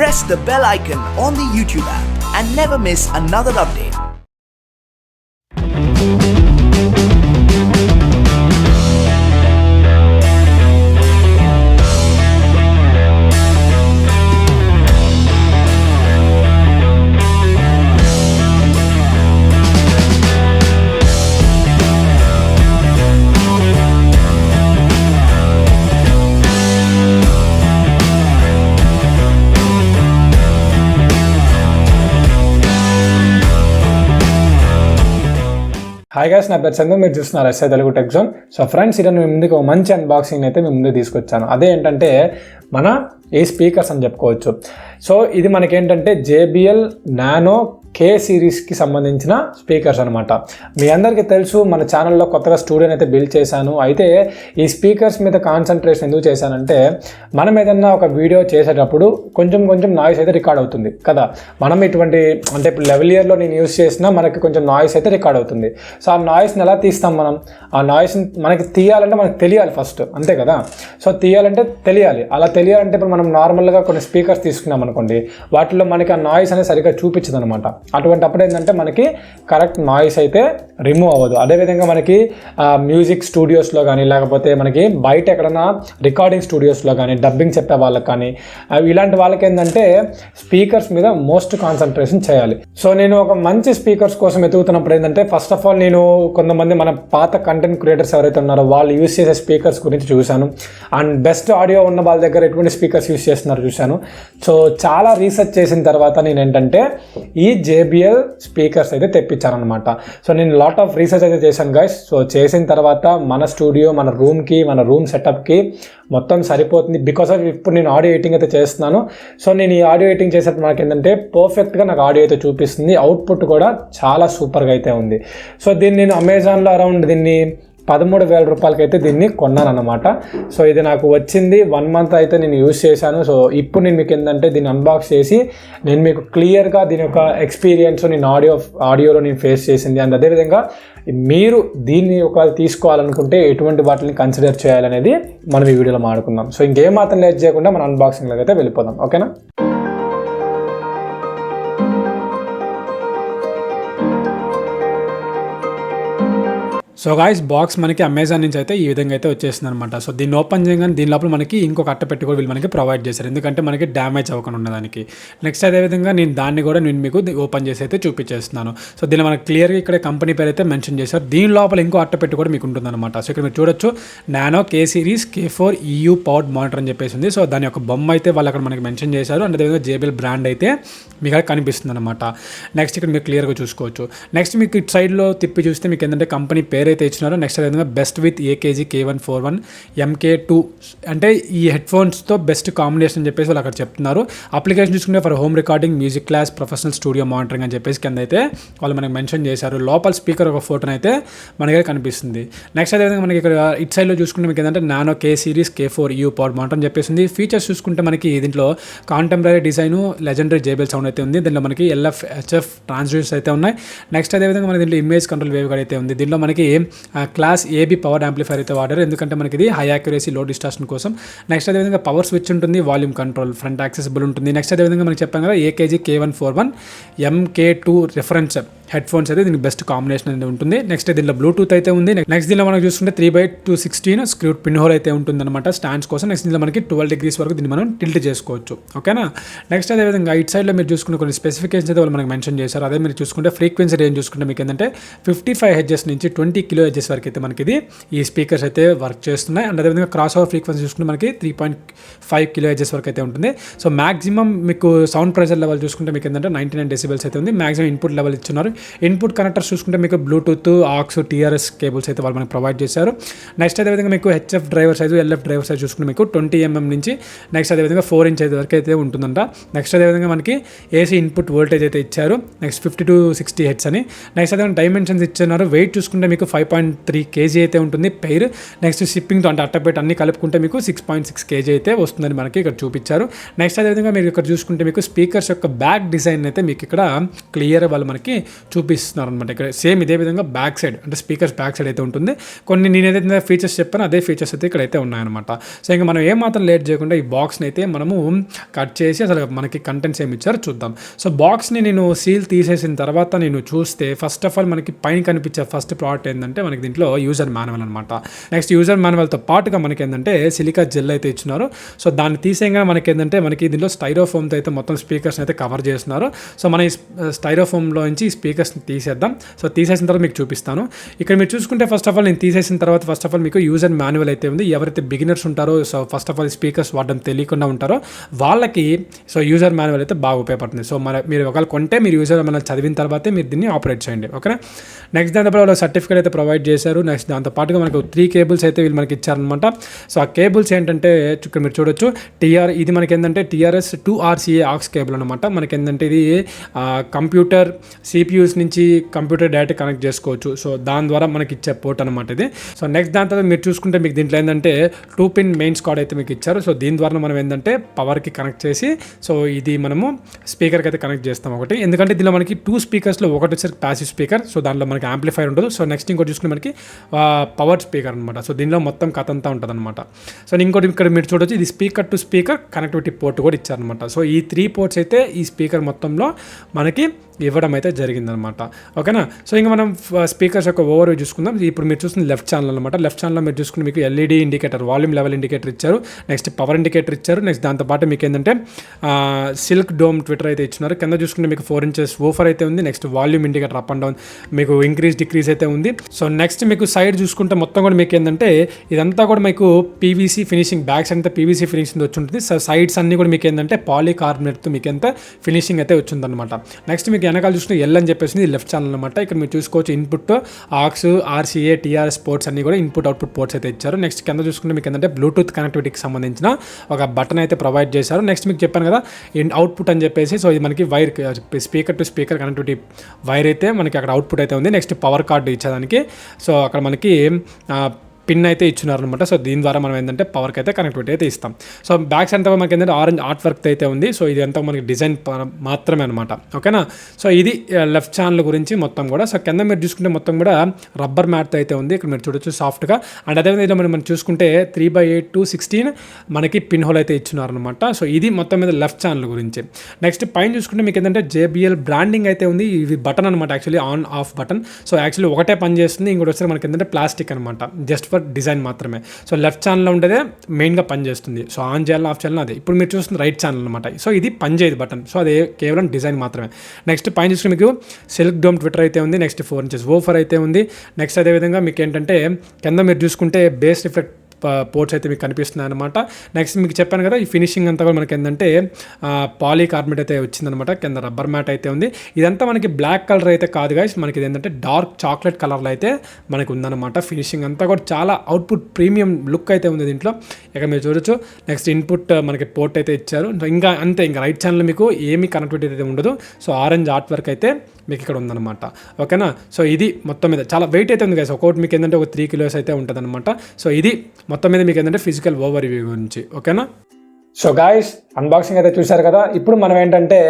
press the bell icon on the YouTube app and never miss another update. Hi guys, నా పేరు చందు. మీరు చూస్తున్నారు సatelugutechzone. So friends, ఈరోజు మీ ముందుకు ఒక మంచి అన్బాక్సింగ్ అయితే మీ ముందుకు తీసుకొచ్చాను. అదే ఏంటంటే మన ఈ స్పీకర్స్ అని చెప్పుకోవచ్చు. సో ఇది మనకేంటంటే JBL NANO K సిరీస్కి సంబంధించిన స్పీకర్స్ అనమాట. మీ అందరికీ తెలుసు, మన ఛానల్లో కొత్తగా స్టూడియోని అయితే బిల్డ్ చేశాను. అయితే ఈ స్పీకర్స్ మీద కాన్సన్ట్రేషన్ ఎందుకు చేశానంటే, మనం ఏదన్నా ఒక వీడియో చేసేటప్పుడు కొంచెం నాయిస్ అయితే రికార్డ్ అవుతుంది కదా. మనం ఇటువంటి అంటే ఇప్పుడు లెవెల్ ఇయర్లో నేను యూస్ చేసినా మనకి కొంచెం నాయిస్ అయితే రికార్డ్ అవుతుంది. సో ఆ నాయిస్ని ఎలా తీస్తాం మనం? ఆ నాయిస్ని మనకి తీయాలంటే మనకు తెలియాలి ఫస్ట్, అంతే కదా. సో తీయాలంటే తెలియాలి. అలా తెలియాలంటే ఇప్పుడు మనం నార్మల్గా కొన్ని స్పీకర్స్ తీసుకున్నాం అనుకోండి, వాటిలో మనకి ఆ నాయిస్ అనేది సరిగ్గా చూపించదు అనమాట. అటువంటి అప్పుడు ఏంటంటే మనకి కరెక్ట్ నాయిస్ అయితే రిమూవ్ అవ్వదు. అదేవిధంగా మనకి మ్యూజిక్ స్టూడియోస్లో కానీ, లేకపోతే మనకి బయట ఎక్కడైనా రికార్డింగ్ స్టూడియోస్లో కానీ, డబ్బింగ్ చెప్పే వాళ్ళకి కానీ, ఇలాంటి వాళ్ళకి ఏంటంటే స్పీకర్స్ మీద మోస్ట్ కాన్సన్ట్రేషన్ చేయాలి. సో నేను ఒక మంచి స్పీకర్స్ కోసం ఎదుగుతున్నప్పుడు ఏంటంటే, ఫస్ట్ ఆఫ్ ఆల్ నేను కొంతమంది మన పాత కంటెంట్ క్రియేటర్స్ ఎవరైతే ఉన్నారో వాళ్ళు యూస్ చేసే స్పీకర్స్ గురించి చూశాను. అండ్ బెస్ట్ ఆడియో ఉన్న వాళ్ళ దగ్గర ఎటువంటి స్పీకర్స్ యూస్ చేస్తున్నారో చూశాను. సో చాలా రీసెర్చ్ చేసిన తర్వాత నేను ఏంటంటే ఈ JBL స్పీకర్స్ అయితే తెప్పించాను అనమాట. సో నేను లాట్ ఆఫ్ రీసెర్చ్ అయితే చేశాను గైస్. సో చేసిన తర్వాత మన స్టూడియో, మన రూమ్కి, మన రూమ్ సెటప్కి మొత్తం సరిపోతుంది. బికాస్ ఆఫ్ ఇప్పుడు నేను ఆడియో ఎడిటింగ్ అయితే చేస్తున్నాను. సో నేను ఈ ఆడియో ఎడిటింగ్ చేసేటప్పుడు నాకు ఏంటంటే పర్ఫెక్ట్గా నాకు ఆడియో అయితే చూపిస్తుంది. అవుట్పుట్ కూడా చాలా సూపర్గా అయితే ఉంది. సో దీన్ని నేను అమెజాన్లో అరౌండ్ దీన్ని 13,000 రూపాయలకి అయితే దీన్ని కొన్నాను అనమాట. సో ఇది నాకు వచ్చింది 1 మంత్ అయితే నేను యూజ్ చేశాను. సో ఇప్పుడు నేను మీకు ఏంటంటే దీన్ని అన్బాక్స్ చేసి నేను మీకు క్లియర్గా దీని యొక్క ఎక్స్పీరియన్స్ నేను ఆడియోలో నేను ఫేస్ చేసింది, అండ్ అదేవిధంగా మీరు దీన్ని ఒకవేళ తీసుకోవాలనుకుంటే ఎటువంటి వాటిని కన్సిడర్ చేయాలనేది మనం ఈ వీడియోలో మాట్లాడుకుందాం. సో ఇంకేం మాత్రం లేట్ చేయకుండా మన అన్బాక్సింగ్లోకి అయితే వెళ్ళిపోదాం, ఓకేనా. సో గాయ్స్, బాక్స్ మనకి అమెజాన్ నుంచి అయితే ఈ విధంగా అయితే వచ్చేసింది అనమాట. సో దీన్ని ఓపెన్ చేయగానే దీని లోపల మనకి ఇంకొక అట్ట పెట్టి కూడా వీళ్ళు మనకి ప్రొవైడ్ చేశారు, ఎందుకంటే మనకి డ్యామేజ్ అవ్వకుండా ఉండడానికి. నెక్స్ట్ అదేవిధంగా నేను దాన్ని కూడా మీకు ఓపెన్ చేసి అయితే చూపించేస్తున్నాను. సో దీన్ని మనకి క్లియర్గా ఇక్కడ కంపెనీ పేరు అయితే మెన్షన్ చేశారు. దీని లోపల ఇంకో అట్ట పెట్టి కూడా మీకు ఉంటుందన్నమాట. సో ఇక్కడ మీరు చూడొచ్చు, nano K series K4 EU powered monitor అని చెప్పేసి ఉంది. సో దాని యొక్క బొమ్మ అయితే వాళ్ళు అక్కడ మనకి మెన్షన్ చేశారు. అండ్ అదేవిధంగా JBL బ్రాండ్ అయితే మీకు అక్కడ కనిపిస్తుంది అనమాట. నెక్స్ట్ ఇక్కడ మీరు క్లియర్గా చూసుకోవచ్చు. నెక్స్ట్ మీకు ఇటు సైడ్లో తిప్పి చూస్తే మీకు ఏంటంటే కంపెనీ పేరు అయితే ఇచ్చినారు. నెక్స్ట్ అదేవిధంగా best with AKG K141 MK2 అంటే ఈ హెడ్ ఫోన్స్తో బెస్ట్ కాంబినేషన్ అని చెప్పేసి వాళ్ళు అక్కడ చెప్తున్నారు. అప్లికేషన్ చూసుకుంటే for home recording, music class, professional studio monitoring అని చెప్పేసి కింద అయితే వాళ్ళు మనకి మెన్షన్ చేశారు. లోపల స్పీకర్ ఒక ఫోటోని అయితే మనకి కనిపిస్తుంది. నెక్స్ట్ అదేవిధంగా మనకి ఇక్కడ ఇట్ సైడ్లో చూసుకుంటే మీకు ఏంటంటే nano K series K4 EU power monitor అని చెప్పేసి ఫీచర్స్ చూసుకుంటే మనకి దీంట్లో contemporary design, legendary JBL sound అయితే ఉంది. దీంట్లో మనకి LF HF ట్రాన్స్డ్యూసర్స్ అయితే ఉన్నాయి. నెక్స్ట్ అదేవిధంగా మనకి దీంట్లో ఇమేజ్ కంట్రోల్ వేవ్ కూడా అయితే ఉంది. దీంట్లో మనకి క్లాస్ AB పవర్ యాంప్లిఫైర్ అయితే వాడారు, ఎందుకంటే మనకి ఇది హై యాక్యురసీ లో డిస్టార్షన్ కోసం. నెక్స్ట్ అదేవిధంగా పవర్ స్విచ్ ఉంటుంది, వాల్యూమ్ కంట్రోల్, ఫ్రంట్ యాక్సెసిబుల్ ఉంటుంది. నెక్స్ట్ అదేవిధంగా మనకి చెప్పాం కదా AKG K141 MK2 reference head phones అయితే దీనికి బెస్ట్ కాంబినేషన్ అనేది ఉంటుంది. నెక్స్ట్ దీనిలో బ్లూటూత్ అయితే ఉంది. నెక్స్ట్ దీనిలో మనకు చూసుకుంటే 3/216 స్క్రూ పిన్ హోల్ అయితే ఉంటుంది అనమాట స్టాండ్స్ కోసం. నెక్స్ట్ దీనిలో మనకి 12 degrees వరకు దీన్ని మనం టిల్ట్ చేసుకోవచ్చు, ఓకేనా. నెక్స్ట్ అదేవిధంగా ఇట్ సైడ్లో మీరు చూసుకునే కొన్ని స్పెసిఫికేషన్స్ అయితే వాళ్ళు మనకి మెన్షన్ చేశారు. అదే మీరు చూసుకుంటే ఫ్రీక్వెన్సీ రేంజ్ చూసుకుంటే మీకు ఏంటంటే 55 Hz నుంచి 20 kHz వరకు అయితే మనకి ఇది ఈ స్పీకర్స్ అయితే వర్క్ చేస్తున్నాయి. అండ్ అదేవిధంగా క్రాస్ ఓవర్ ఫ్రీక్వెన్సీ చూసుకుంటే మనకి 3.5 kHz వరకు అయితే ఉంటుంది. సో మాక్సిమం మీకు సౌండ్ ప్రెషర్ లెవెల్ చూసుకుంటే మీకు ఏంటంటే 99 decibels అయితే ఉంది. మాక్సిమం ఇన్పుట్ లెవెల్ ఇచ్చున్నారు. ఇన్పుట్ కనెక్టర్స్ చూసుకుంటే మీకు బ్లూటూత్, ఆక్స్, TRS కేబుల్స్ అయితే వాళ్ళు మనకి ప్రొవైడ్ చేశారు. నెక్స్ట్ అదేవిధంగా మీకు HF driver size, LF driver size చూసుకుంటే మీకు 20 mm నుంచి నెక్స్ట్ అదేవిధంగా 4 inch వరకు అయితే ఉంటుందంట. నెక్స్ట్ అదేవిధంగా మనకి AC ఇన్పుట్ వోల్టేజ్ అయితే ఇచ్చారు. నెక్స్ట్ 50 to 60 Hz అని. నెక్స్ట్ అదేవిధంగా డైమెన్షన్స్ ఇచ్చారు. వెయిట్ చూసుకుంటే మీకు 5.3 kg అయితే ఉంటుంది పెయిర్. నెక్స్ట్ షిప్పింగ్తో అంటే అట్టపెట్టి అన్ని కలుపుకుంటే మీకు 6.6 kg అయితే వస్తుందని మనకి ఇక్కడ చూపించారు. నెక్స్ట్ అదేవిధంగా మీరు ఇక్కడ చూసుకుంటే మీకు స్పీకర్స్ యొక్క బ్యాక్ డిజైన్ అయితే మీకు ఇక్కడ క్లియర్ వాళ్ళు మనకి చూపిస్తున్నారు అనమాట. ఇక్కడ సేమ్ ఇదే విధంగా బ్యాక్ సైడ్ అంటే స్పీకర్స్ బ్యాక్ సైడ్ అయితే ఉంటుంది. కొన్ని నేను ఏదైతే ఫీచర్స్ చెప్పానో అదే ఫీచర్స్ అయితే ఇక్కడైతే ఉన్నాయన్నమాట. సో ఇంకా మనం ఏమాత్రం లేట్ చేయకుండా ఈ బాక్స్ని అయితే మనము కట్ చేసి అసలు మనకి కంటెంట్స్ ఏమి ఇచ్చారో చూద్దాం. సో బాక్స్ని నేను సీల్ తీసేసిన తర్వాత నేను చూస్తే ఫస్ట్ ఆఫ్ ఆల్ మనకి పైన కనిపించే ఫస్ట్ ప్రోడక్ట్ ఏంటంటే మనకి దీంట్లో యూజర్ మాన్యువల్ అనమాట. నెక్స్ట్ యూజర్ మాన్యువల్తో పాటుగా మనకి ఏంటంటే సిలికా జెల్ అయితే ఇచ్చినారు. సో దాన్ని తీసేయగానే మనకి ఏంటంటే మనకి దీంట్లో స్టైరోఫోమ్తో అయితే మొత్తం స్పీకర్స్ అయితే కవర్ చేస్తున్నారు. సో మన ఈ స్టైరోఫోమ్లో నుంచి ఈ స్పీకర్స్ని తీసేద్దాం. సో తీసేసిన తర్వాత మీకు చూపిస్తాను. ఇక్కడ మీరు చూసుకుంటే ఫస్ట్ ఆఫ్ ఆల్ నేను తీసేసిన తర్వాత ఫస్ట్ ఆఫ్ ఆల్ మీకు యూజర్ మాన్యువల్ అయితే ఉంది. ఎవరైతే బిగినర్స్ ఉంటారో so first of all speakers వాడడం తెలియకుండా ఉంటారో వాళ్ళకి సో యూజర్ మాన్యువల్ అయితే బాగా ఉపయోగపడుతుంది. సో మీరు ఒకవేళ కొంటే మీరు యూజర్ మాన్యువల్ చదివిన తర్వాతే మీరు దీన్ని ఆపరేట్ చేయండి. ఓకేనా. నెక్స్ట్ దాంతో సర్టిఫికేట్ అయితే ప్రొవైడ్ చేశారు. నెక్స్ట్ దాంతోపాటుగా మనకు 3 కేబుల్స్ అయితే వీళ్ళు మనకి ఇచ్చారనమాట. సో ఆ కేబుల్స్ ఏంటంటే ఇక్కడ మీరు చూడొచ్చు ఇది మనకి ఏంటంటే TRS 2RCA ఆక్స్ కేబుల్ అనమాట. మనకి ఏంటంటే ఇది కంప్యూటర్ CPUs నుంచి కంప్యూటర్ డైరెక్ట్ కనెక్ట్ చేసుకోవచ్చు. సో దాని ద్వారా మనకి ఇచ్చే పోర్ట్ అనమాట ఇది. సో నెక్స్ట్ దాని తర్వాత మీరు చూసుకుంటే మీకు దీంట్లో ఏంటంటే 2 పిన్ మెయిన్స్ కార్డ్ అయితే మీకు ఇచ్చారు. సో దీని ద్వారా మనం ఏంటంటే పవర్కి కనెక్ట్ చేసి సో ఇది మనము స్పీకర్కి అయితే కనెక్ట్ చేస్తాం ఒకటి. ఎందుకంటే దీనిలో మనకి 2 స్పీకర్స్లో ఒకటి వచ్చేసరికి ప్యాసివ్ స్పీకర్. సో దాంట్లో మనకి యాంప్లిఫైర్ ఉండదు. సో నెక్స్ట్ ఇంకోటి చూసుకుంటే మనకి పవర్ స్పీకర్ అనమాట. సో దీనిలో మొత్తం కథ అంతా ఉంటుంది అనమాట. సో ఇంకోటి ఇక్కడ మీరు చూడొచ్చు ఇది speaker to speaker connectivity port కూడా ఇచ్చారనమాట. సో ఈ 3 పోర్ట్స్ అయితే ఈ స్పీకర్ మొత్తంలో మనకి ఇవ్వడం అయితే జరిగిందనమాట. ఓకేనా. సో ఇంకా మనం స్పీకర్స్ యొక్క ఓవర్వ్యూ చూసుకుందాం. ఇప్పుడు మీరు చూస్తుంది లెఫ్ట్ ఛానల్ అనమాట. లెఫ్ట్ ఛానల్లో మీరు చూసుకుంటే మీకు LED indicator, volume level indicator ఇచ్చారు. నెక్స్ట్ పవర్ ఇండికేటర్ ఇచ్చారు. నెక్స్ట్ దాంతోపాటు మీకు ఏంటంటే సిల్క్ డోమ్ ట్విట్టర్ అయితే ఇచ్చినారు. కింద చూసుకుంటే మీకు 4 inches వూఫర్ అయితే ఉంది. Next volume indicator up and down మీకు ఇంక్రీజ్ డిక్రీజ్ అయితే ఉంది. సో నెక్స్ట్ మీకు సైడ్ చూసుకుంటే మొత్తం కూడా మీకు ఏంటంటే ఇదంతా కూడా మీకు PVC ఫినిషింగ్, బ్యాక్ సైడ్ అంతా PVC ఫినిషింగ్ వచ్చి ఉంటుంది. సో సైడ్స్ అన్ని కూడా మీకు ఏంటంటే పాలీకార్బోనేట్తో మీకు ఎంత ఫినిషింగ్ అయితే వచ్చిందనమాట. నెక్స్ట్ మీకు వెనకాల చూసుకుంటే L అని చెప్పేసి ఇది లెఫ్ట్ ఛానల్ అనమాట. ఇక్కడ మీరు చూసుకోవచ్చు input aux, RCA, TRS ports అన్ని కూడా ఇన్పుట్ అవుట్పుట్ పోర్ట్స్ అయితే ఇచ్చారు. నెక్స్ట్ కింద చూసుకుంటే మీకు ఏంటంటే బ్లూటూత్ కనెక్టివిటీకి సంబంధించిన ఒక బటన్ అయితే ప్రొవైడ్ చేశారు. నెక్స్ట్ మీకు చెప్పాను కదా అవుట్పుట్ అని చెప్పేసి. సో ఇది మనకి wire speaker to speaker connectivity wire అయితే మనకి అక్కడ అవుట్పుట్ అయితే ఉంది. నెక్స్ట్ పవర్ కార్డు ఇచ్చేదానికి సో అక్కడ మనకి పిన్ అయితే ఇచ్చినారనమాట. సో దీని ద్వారా మనం ఏంటంటే పవర్కి అయితే కనెక్టివిటీ అయితే ఇస్తాం. సో బ్యాక్ సైడ్ అంతా మనకి ఏంటంటే ఆరెంజ్ ఆర్ట్ వర్క్ అయితే ఉంది. సో ఇది అంతా మనకి డిజైన్ మాత్రమే అనమాట. ఓకేనా. సో ఇది లెఫ్ట్ ఛానల్ గురించి మొత్తం కూడా. సో కింద మీరు చూసుకుంటే మొత్తం కూడా రబ్బర్ మ్యాట్ అయితే ఉంది. ఇక్కడ మీరు చూడొచ్చు సాఫ్ట్గా. అండ్ అదేవిధంగా మనం చూసుకుంటే 3/8 to 16 మనకి పిన్ హోల్ అయితే ఇచ్చినారనమాట. సో ఇది మొత్తం మీద లెఫ్ట్ ఛానల్ గురించి. నెక్స్ట్ పైన చూసుకుంటే మీకు ఏంటంటే JBL బ్రాండింగ్ అయితే ఉంది. ఇది బటన్ అనమాట, actually on off button. So actually ఒకటే పని చేస్తుంది. ఇంకోటి వచ్చి మనకి ఏంటంటే ప్లాస్టిక్ అనమాట, జస్ట్ ఫర్ డిజైన్ మాత్రమే. సో లెఫ్ట్ ఛానల్లో ఉండేదే మెయిన్గా పనిచేస్తుంది. సో ఆన్ చేయాలి ఆఫ్ చేయాలి అదే. ఇప్పుడు మీరు చూస్తుంది రైట్ ఛానల్ అనమాట. సో ఇది పనిచేయదు బటన్. సో అది కేవలం డిజైన్ మాత్రమే. నెక్స్ట్ పైన చూసుకుని మీకు సిల్క్ డోమ్ ట్విట్టర్ అయితే ఉంది. నెక్స్ట్ 4 inches వోఫర్ అయితే ఉంది. నెక్స్ట్ అదేవిధంగా మీకు ఏంటంటే కింద మీరు చూసుకుంటే బేస్ రిఫ్లెక్ట్ పోర్ట్స్ అయితే మీకు కనిపిస్తున్నాయి అనమాట. నెక్స్ట్ మీకు చెప్పాను కదా ఈ ఫినిషింగ్ అంతా కూడా మనకి ఏంటంటే పాలీకార్బోనేట్ అయితే వచ్చిందనమాట. కింద రబ్బర్ మ్యాట్ అయితే ఉంది. ఇదంతా మనకి బ్లాక్ కలర్ అయితే కాదు గైస్, మనకి ఇది ఏంటంటే డార్క్ చాక్లెట్ కలర్లో అయితే మనకి ఉందన్నమాట. ఫినిషింగ్ అంతా కూడా చాలా అవుట్పుట్ ప్రీమియం లుక్ అయితే ఉంది దీంట్లో. ఇక్కడ మీరు చూడొచ్చు. నెక్స్ట్ ఇన్పుట్ మనకి పోర్ట్ అయితే ఇచ్చారు. ఇంకా అంతే, ఇంకా రైట్ ఛానల్ మీకు ఏమీ కనెక్టివిటీ అయితే ఉండదు. సో ఆరెంజ్ ఆర్ట్ వర్క్ అయితే మీకు ఇక్కడ ఉందన్నమాట. ఓకేనా. సో ఇది మొత్తం మీద చాలా వెయిట్ అయితే ఉంది గైస్. ఒకటి మీకు ఏంటంటే ఒక 3 kilos అయితే ఉంటుంది అనమాట. సో ఇది మొత్తం మీద మీకు ఏంటంటే ఫిజికల్ ఓవర్ రివ్యూ గురించి. ఓకేనా. సో గాయస్ అన్బాక్సింగ్ అయితే చూశారు కదా. ఇప్పుడు మనం ఏంటంటే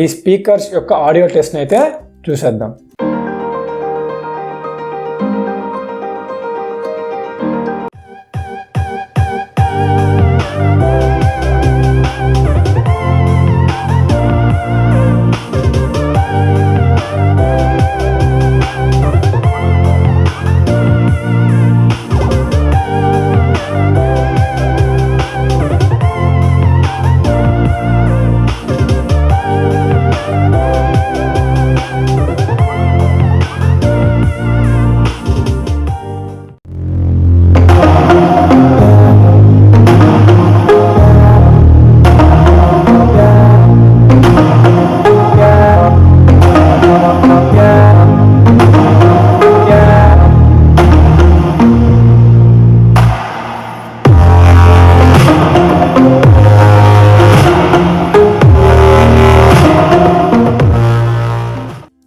ఈ స్పీకర్స్ యొక్క ఆడియో టెస్ట్ని అయితే చూసేద్దాం.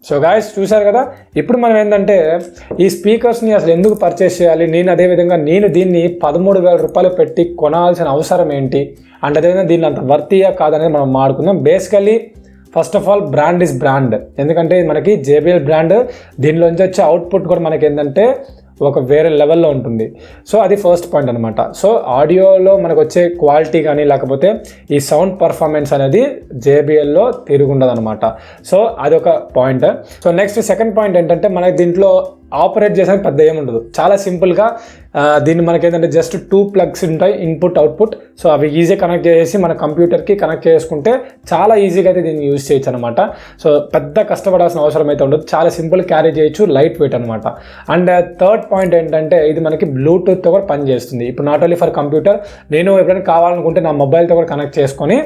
సో గాయస్ చూశారు కదా. ఇప్పుడు మనం ఏంటంటే ఈ స్పీకర్స్ని అసలు ఎందుకు పర్చేస్ చేయాలి, అదేవిధంగా నేను దీన్ని 13,000 రూపాయలు పెట్టి కొనాల్సిన అవసరం ఏంటి, అండ్ అదేవిధంగా దీన్ని అంత వర్తీయా కాదనేది మనం మాట్లాడుకుందాం. Basically first of all brand is brand, ఎందుకంటే మనకి JBL బ్రాండ్, దీనిలోంచి వచ్చే అవుట్పుట్ కూడా మనకి ఏంటంటే ఒక వేరే లెవెల్లో ఉంటుంది. సో అది ఫస్ట్ పాయింట్ అనమాట. సో ఆడియోలో మనకు వచ్చే క్వాలిటీ కానీ లేకపోతే ఈ సౌండ్ పర్ఫార్మెన్స్ అనేది JBLలో తిరుగుండదు అనమాట. సో అదొక point. So next second point ఏంటంటే మనకి దీంట్లో ఆపరేట్ చేసేది పెద్ద ఏముండదు, చాలా సింపుల్గా దీన్ని మనకి ఏంటంటే జస్ట్ 2 ప్లగ్స్ ఉంటాయి, ఇన్పుట్ అవుట్పుట్. సో అవి ఈజీ కనెక్ట్ చేసి మన కంప్యూటర్కి కనెక్ట్ చేసుకుంటే చాలా ఈజీగా అయితే దీన్ని యూజ్ చేయొచ్చు అనమాట. సో పెద్ద కష్టపడాల్సిన అవసరం అయితే ఉండదు, చాలా సింపుల్ క్యారీ చేయొచ్చు, లైట్ వెయిట్ అనమాట. అండ్ థర్డ్ పాయింట్ ఏంటంటే ఇది మనకి బ్లూటూత్తో కూడా పనిచేస్తుంది. ఇప్పుడు నాట్ ఓన్లీ ఫర్ కంప్యూటర్, నేను ఎప్పుడైనా కావాలనుకుంటే నా మొబైల్తో కూడా కనెక్ట్ చేసుకొని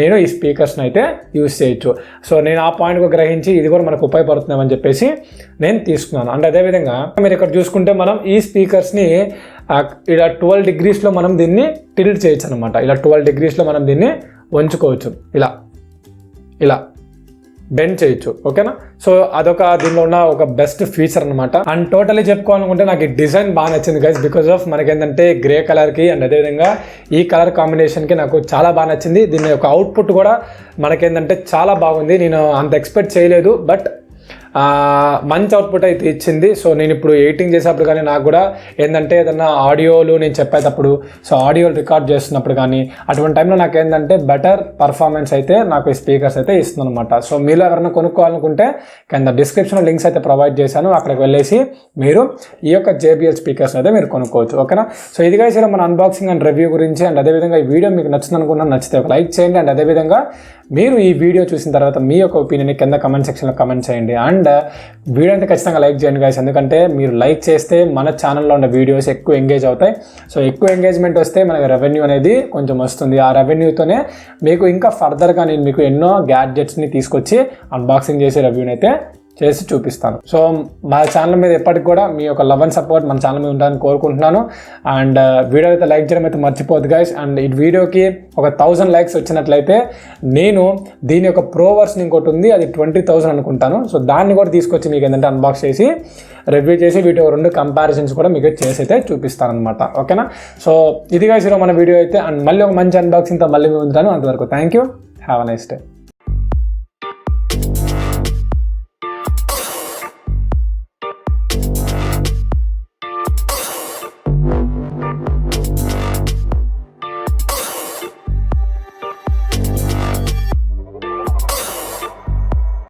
నేను ఈ స్పీకర్స్ని అయితే యూజ్ చేయొచ్చు. సో నేను ఆ పాయింట్ గ్రహించి ఇది కూడా మనకు ఉపయోగపడుతుందని చెప్పేసి నేను తీసుకున్నాను. అండ్ అదేవిధంగా మీరు ఇక్కడ చూసుకుంటే మనం ఈ స్పీకర్స్ని ఇలా 12 degreesలో మనం దీన్ని టిల్ట్ చేయొచ్చు అనమాట. ఇలా 12 degreesలో మనం దీన్ని వంచుకోవచ్చు, ఇలా బెండ్ చేయొచ్చు. ఓకేనా? సో అదొక దీనిలో ఉన్న ఒక బెస్ట్ ఫీచర్ అనమాట. అండ్ టోటలీ చెప్పుకోవాలనుకుంటే నాకు ఈ డిజైన్ బాగా నచ్చింది గైస్, బికాస్ ఆఫ్ మనకేంటంటే గ్రే కలర్కి అండ్ అదేవిధంగా ఈ కలర్ కాంబినేషన్కి నాకు చాలా బాగా నచ్చింది. దీని యొక్క అవుట్పుట్ కూడా మనకేంటంటే చాలా బాగుంది. నేను అంత ఎక్స్పెక్ట్ చేయలేదు, బట్ మంచి అవుట్పుట్ అయితే ఇచ్చింది. సో నేను ఇప్పుడు ఎడిటింగ్ చేసేటప్పుడు కానీ నాకు కూడా ఏంటంటే ఏదన్నా ఆడియోలు నేను చెప్పేటప్పుడు, సో ఆడియోలు రికార్డ్ చేస్తున్నప్పుడు కానీ అటువంటి టైంలో నాకు ఏంటంటే బెటర్ పర్ఫార్మెన్స్ అయితే నాకు ఈ స్పీకర్స్ అయితే ఇస్తుంది అనమాట. సో మీరు ఎవరైనా కొనుక్కోవాలనుకుంటే కింద డిస్క్రిప్షన్లో లింక్స్ అయితే ప్రొవైడ్ చేశాను, అక్కడికి వెళ్ళేసి మీరు ఈ యొక్క JBL స్పీకర్స్ అయితే మీరు కొనుక్కోవచ్చు. ఓకేనా? సో ఇది guys మన అన్బాక్సింగ్ అండ్ రివ్యూ గురించి. అండ్ అదేవిధంగా ఈ వీడియో మీకు నచ్చింది అనుకున్నాను, నచ్చితే ఒక లైక్ చేయండి. అండ్ అదేవిధంగా మీరు ఈ వీడియో చూసిన తర్వాత మీ యొక్క ఒపీనియన్ కింద కమెంట్ సెక్షన్లో కమెంట్ చేయండి. అండ్ వీడియో అయితే ఖచ్చితంగా లైక్ చేయండి గైస్, ఎందుకంటే మీరు లైక్ చేస్తే మన ఛానల్లో ఉన్న వీడియోస్ ఎక్కువ ఎంగేజ్ అవుతాయి. సో ఎక్కువ ఎంగేజ్మెంట్ వస్తే మనకి రెవెన్యూ అనేది కొంచెం వస్తుంది. ఆ రెవెన్యూతోనే మీకు ఇంకా ఫర్దర్గా నేను మీకు ఎన్నో గ్యాడ్జెట్స్ని తీసుకొచ్చి అన్బాక్సింగ్ చేసే రివ్యూని అయితే చేసి చూపిస్తాను. సో మా ఛానల్ మీద ఎప్పటికి కూడా మీ యొక్క లవ్ అండ్ సపోర్ట్ మన ఛానల్ మీద ఉండాలని కోరుకుంటున్నాను. అండ్ వీడియో అయితే లైక్ చేయడం అయితే మర్చిపోద్దు గైస్. అండ్ ఈ వీడియోకి ఒక 1000 likes వచ్చినట్లయితే నేను దీని యొక్క ప్రో వర్షన్ ఇంకోటి ఉంది, అది 20,000 అనుకుంటాను. సో దాన్ని కూడా తీసుకొచ్చి మీకు ఏంటంటే అన్బాక్స్ చేసి రివ్యూ చేసి వీడియో 2 కంపారిజన్స్ కూడా మీకు చేసి అయితే చూపిస్తాను అనమాట. ఓకేనా? సో ఇది గైస్ మన వీడియో అయితే. అండ్ మళ్ళీ ఒక మంచి అన్బాక్సింగ్తో మళ్ళీ మేము ఉంటాను. అంతవరకు thank you, have a nice day.